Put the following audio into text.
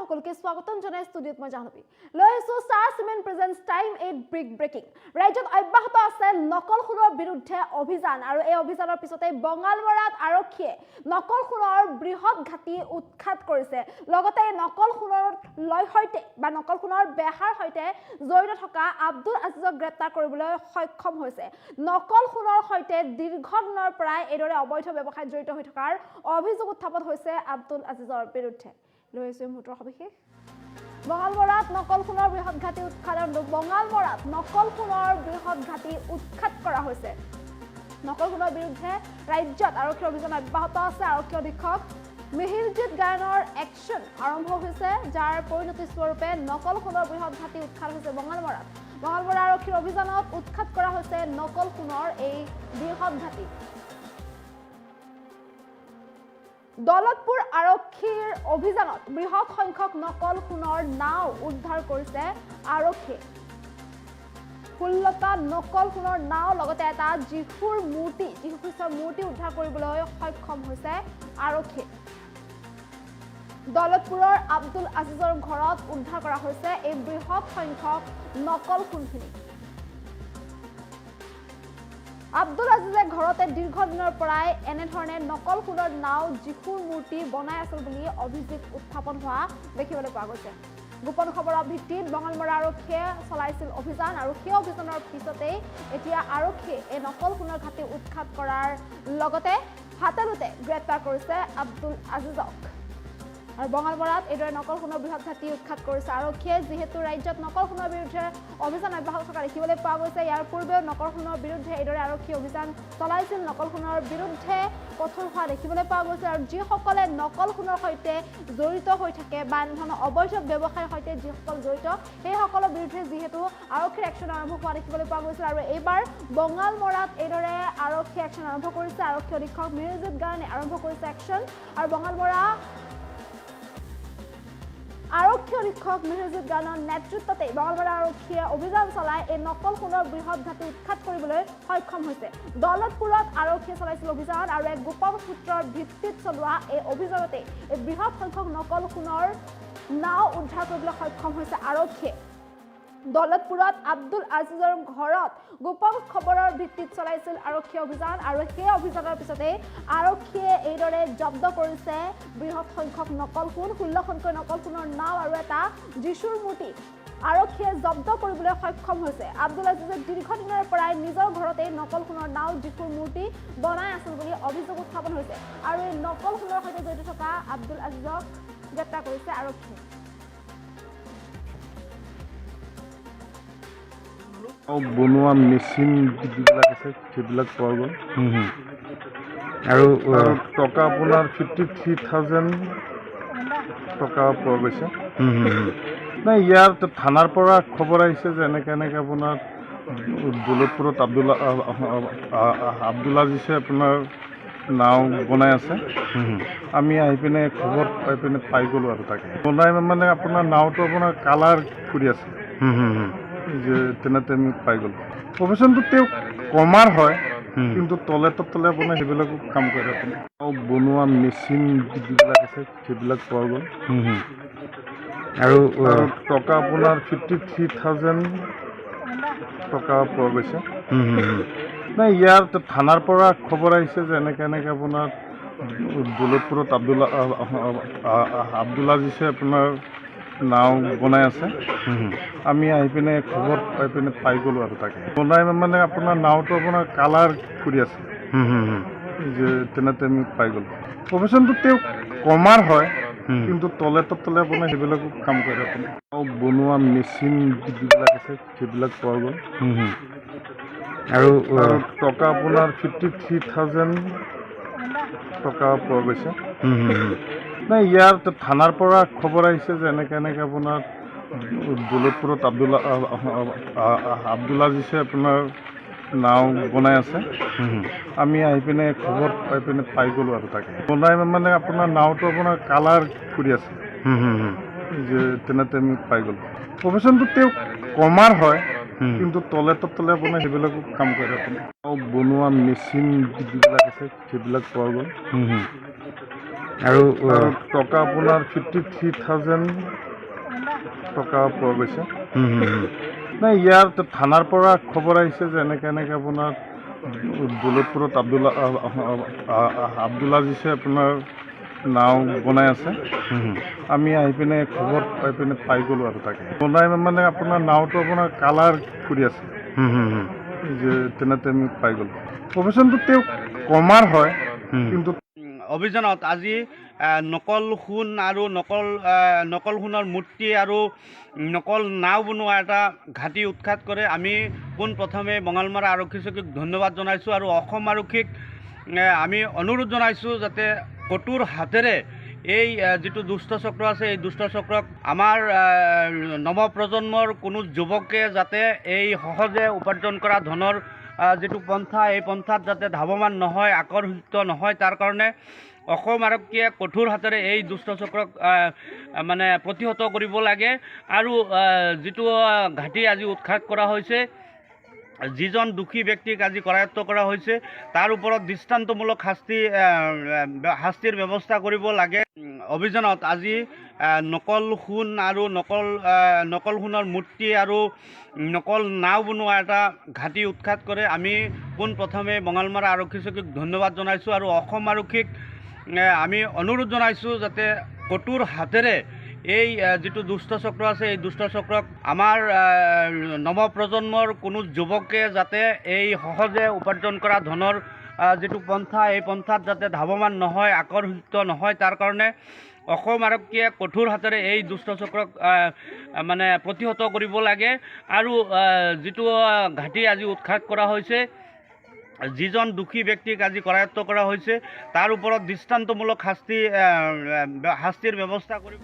সকলকে স্বাগতম জনাই ষ্টুডিঅত মই জাহ্নবী লৈছো star cement presents time 8 brick breaking ৰাজ্যত অব্যাহত আছে নকল সোণৰ বিৰুদ্ধে অভিযান আৰু এই অভিযানৰ পিছতে বঙালমৰাত আৰক্ষীয়ে নকল সোণৰ বৃহৎ ঘাটি উৎখাত কৰিছে লগতে নকল সোণৰ লয় হৈতে বা নকল সোণৰ বেহাৰ হৈতে জড়িত থকা আব্দুল আজিজক গ্ৰেপ্তাৰ কৰিবলৈ সক্ষম হৈছে নকল সোণৰ হৈতে দীৰ্ঘদিনৰ পৰাই এদৰে অবৈধ ব্যৱসায়ত জড়িত হৈ থকাৰ অভিযোগ উত্থাপন হৈছে আব্দুল আজিজৰ বিৰুদ্ধে লৈছে মুহূৰ্তৰ সবিশেষ বঙালমৰাত নকল সোণৰ বৃহৎ ঘাটি উৎখাত কৰা হৈছে নকল সোণৰ বিৰুদ্ধে ৰাজ্যত আৰক্ষীৰ অভিযান অব্যাহত আছে আৰক্ষী অধীক্ষক মিহিৰজিৎ গায়নৰ একশ্যন আৰম্ভ হৈছে যাৰ পৰিণতি স্বৰূপে নকল সোণৰ বৃহৎ ঘাটি উৎখাত হৈছে বঙালমৰা আৰক্ষীৰ অভিযানত উৎখাত কৰা হৈছে নকল সোণৰ এই বৃহৎ ঘাটি দৌলতপুৰ আৰক্ষীৰ অভিযানত বৃহৎ সংখ্যক নকল সোণৰ নাও উদ্ধাৰ কৰিছে আৰক্ষী 16টা নকল সোণৰ নাও লগতে এটা যীশুৰ মূৰ্তি উদ্ধাৰ কৰিবলৈ সক্ষম হৈছে আৰক্ষী দৌলতপুৰৰ আব্দুল আজিজৰ ঘৰত উদ্ধাৰ কৰা হৈছে এই বৃহৎ সংখ্যক নকল সোণখিনি আব্দুল আজিজে ঘৰতে দীৰ্ঘদিনৰ পৰাই এনেধৰণে নকল সোণৰ নাও যীশুৰ মূৰ্তি বনাই আছিল বুলি অভিযোগ উত্থাপন হোৱা দেখিবলৈ পোৱা গৈছে গোপন খবৰৰ ভিত্তিত বঙালমৰা আৰক্ষীয়ে চলাইছিল অভিযান আৰু সেই অভিযানৰ পিছতেই এতিয়া আৰক্ষীয়ে এই নকল সোণৰ ঘাটি উৎখাত কৰাৰ লগতে হাতেলুতে গ্ৰেপ্তাৰ কৰিছে আব্দুল আজিজক আৰু বঙালমৰাত এইদৰে নকল সোণৰ বৃহৎ ঘাটি উৎখাত কৰিছে আৰক্ষীয়ে যিহেতু ৰাজ্যত নকল সোণৰ বিৰুদ্ধে অভিযান অব্যাহত থকা দেখিবলৈ পোৱা গৈছে ইয়াৰ পূৰ্বেও নকল সোণৰ বিৰুদ্ধে এইদৰে আৰক্ষী অভিযান চলাইছিল নকল সোণৰ বিৰুদ্ধে কঠোৰ হোৱা দেখিবলৈ পোৱা গৈছে আৰু যিসকলে নকল সোণৰ সৈতে জড়িত হৈ থাকে বা এনেধৰণৰ অবৈধ ব্যৱসায়ৰ সৈতে যিসকল জড়িত সেইসকলৰ বিৰুদ্ধে যিহেতু আৰক্ষীৰ একশ্যন আৰম্ভ হোৱা দেখিবলৈ পোৱা গৈছিল আৰু এইবাৰ বঙালমৰাত এইদৰে আৰক্ষী একশ্যন আৰম্ভ কৰিছে আৰক্ষী অধীক্ষক মিহিৰজিৎ গায়নে আৰম্ভ কৰিছে একশ্যন আৰু বঙালমৰা আৰক্ষী অধীক্ষক মিহিৰজিৎ গায়নৰ নেতৃত্বতে বঙালমৰা আৰক্ষীয়ে অভিযান চলাই এই নকল সোণৰ বৃহৎ ঘাটি উৎখাত কৰিবলৈ সক্ষম হৈছে দৌলতপুৰত আৰক্ষীয়ে চলাইছিল অভিযান আৰু এক গোপন সূত্ৰৰ ভিত্তিত চলোৱা এই অভিযানতে এই বৃহৎ সংখ্যক নকল সোণৰ নাও উদ্ধাৰ কৰিবলৈ সক্ষম হৈছে আৰক্ষীয়ে দৌলতপুৰত আব্দুল আজিজৰ ঘৰত গোপন খবৰৰ ভিত্তিত চলাইছিল আৰক্ষী অভিযান আৰু সেই অভিযানৰ পিছতে আৰক্ষীয়ে এইদৰে জব্দ কৰিছে বৃহৎ সংখ্যক নকল সোণ 16খনকৈ নকল সোণৰ নাও আৰু এটা যীশুৰ মূৰ্তি আৰক্ষীয়ে জব্দ কৰিবলৈ সক্ষম হৈছে আব্দুল আজিজে দীৰ্ঘদিনৰ পৰাই নিজৰ ঘৰতে নকল সোণৰ নাও যীশুৰ মূৰ্তি বনাই আছিল বুলি অভিযোগ উত্থাপন হৈছে আৰু এই নকল সোণৰ সৈতে জড়িত থকা আব্দুল আজিজক গ্ৰেপ্তাৰ কৰিছে আৰক্ষীয়ে বনোৱা মেচিন যিবিলাক আছে সেইবিলাক পোৱা গ'ল আৰু টকা আপোনাৰ 53,000 টকা পোৱা গৈছে নাই ইয়াৰ থানাৰ পৰা খবৰ আহিছে যে এনেকৈ আপোনাৰ দৌলতপুৰত আব্দুল আজিজে আপোনাৰ নাও বনাই আছে আমি আহি পিনে খবৰ পাই গ'লোঁ আৰু তাকে বনাই মানে আপোনাৰ নাওটো আপোনাৰ কালাৰ কৰি আছে যে তেনেতে আমি পাই গ'লোঁ প্ৰফেশ্যনটো তেওঁ কমাৰ হয় কিন্তু তলে আপোনাৰ সেইবিলাকো কাম কৰে আপুনি বনোৱা মেচিন যিবিলাক আছে সেইবিলাক পোৱা গ'ল আৰু টকা আপোনাৰ 53,000 টকা পোৱা গৈছে নাই ইয়াৰ থানাৰ পৰা খবৰ আহিছে যে এনেকৈ আপোনাৰ দৌলতপুৰত আব্দুল আজিজে আপোনাৰ নাও বনাই আছে আমি আহি পিনে খবৰ পাই গ'লোঁ আৰু তাকে বনাই মানে আপোনাৰ নাওটো আপোনাৰ কালাৰ কৰি আছে যে তেনেতে আমি পাই গ'লোঁ প্ৰফেশ্যনটো তেওঁ কমাৰ হয় কিন্তু তলে আপোনাৰ সেইবিলাকো কাম কৰে আপুনি বনোৱা মেচিন যিবিলাক আছে সেইবিলাক পোৱা গ'ল আৰু টকা আপোনাৰ 53,000 টকা পোৱা গৈছে নাই ইয়াৰ থানাৰ পৰা খবৰ আহিছে যে এনেকৈ আপোনাৰ দৌলতপুৰত আব্দুল আজিজে আপোনাৰ নাও বনাই আছে আমি আহি পিনে খবৰ পাই গ'লোঁ আৰু তাকে বনাই মানে আপোনাৰ নাওটো আপোনাৰ কালাৰ কৰি আছে যে তেনেতে আমি পাই গ'লোঁ প্ৰফেশ্যনটো তেওঁ কমাৰ হয় কিন্তু তলে আপোনাৰ সেইবিলাকো কাম কৰে আপুনি বনোৱা মেচিন যিবিলাক আছে সেইবিলাক পোৱা গ'ল আৰু আৰু টকা আপোনাৰ 53,000 টকা পোৱা গৈছে। নাই ইয়াৰ থানাৰ পৰা খবৰ আহিছে যে এনেকৈ আপোনাৰ দৌলতপুৰত আব্দুল আজিজে আপোনাৰ নাও বনাই আছে। আমি আহি পিনে খবৰ পাই গ'লোঁ আৰু তাকে বনাই মানে আপোনাৰ নাওটো আপোনাৰ কালাৰ কৰি আছে যে তেনেতে আমি পাই গ'লোঁ। প্ৰফেশ্যনটো তেওঁ কমাৰ হয়, কিন্তু অভিযানত আজি নকল সোণ আৰু নকল সোণৰ মূৰ্তি আৰু নকল নাও বনোৱা এটা ঘাটি উৎখাত কৰে। আমি পোনপ্ৰথমে বঙালমৰা আৰক্ষী চকীক ধন্যবাদ জনাইছোঁ আৰু অসম আৰক্ষীক আমি অনুৰোধ জনাইছোঁ যাতে কঠোৰ হাতেৰে এই যিটো দুষ্ট চক্ৰ আছে এই দুষ্ট চক্ৰক আমাৰ নৱপ্ৰজন্মৰ কোনো যুৱকে যাতে এই সহজে উপাৰ্জন কৰা ধনৰ যিটো পন্থা এই পন্থাত যাতে ধাৱমান নহয়, আকৰ্ষিত নহয়, তাৰ কাৰণে অসম আৰক্ষীয়ে কঠোৰ হাতেৰে এই দুষ্ট চক্ৰক মানে প্ৰতিহত কৰিব লাগে। আৰু যিটো ঘাটি আজি উৎখাত কৰা হৈছে, যিজন দোষী ব্যক্তিক আজি কৰায়ত্ব কৰা হৈছে তাৰ ওপৰত দৃষ্টান্তমূলক শাস্তিৰ ব্যৱস্থা কৰিব লাগে। অভিযানত আজি নকল সোণ আৰু নকল সোণৰ মূৰ্তি আৰু নকল নাও বনোৱা এটা ঘাটি উৎখাত কৰে। আমি পোনপ্ৰথমে বঙালমৰা আৰক্ষী চকীক ধন্যবাদ জনাইছোঁ আৰু অসম আৰক্ষীক আমি অনুৰোধ জনাইছোঁ যাতে কঠোৰ হাতেৰে এই যিটো দুষ্ট চক্ৰ আছে এই দুষ্ট চক্ৰক আমাৰ নৱপ্ৰজন্মৰ কোনো যুৱকে যাতে এই সহজে উপাৰ্জন কৰা ধনৰ যিটো পন্থা এই পন্থাত যাতে ধাৱমান নহয়, আকৰ্ষিত নহয়, তাৰ কাৰণে অসম আৰক্ষীয়ে কঠোৰ হাতেৰে এই দুষ্ট চক্ৰক মানে প্ৰতিহত কৰিব লাগে। আৰু যিটো ঘাটি আজি উৎখাত কৰা হৈছে, যিজন দোষী ব্যক্তিক আজি কৰায়ত্ব কৰা হৈছে তাৰ ওপৰত দৃষ্টান্তমূলক শাস্তিৰ ব্যৱস্থা কৰিব।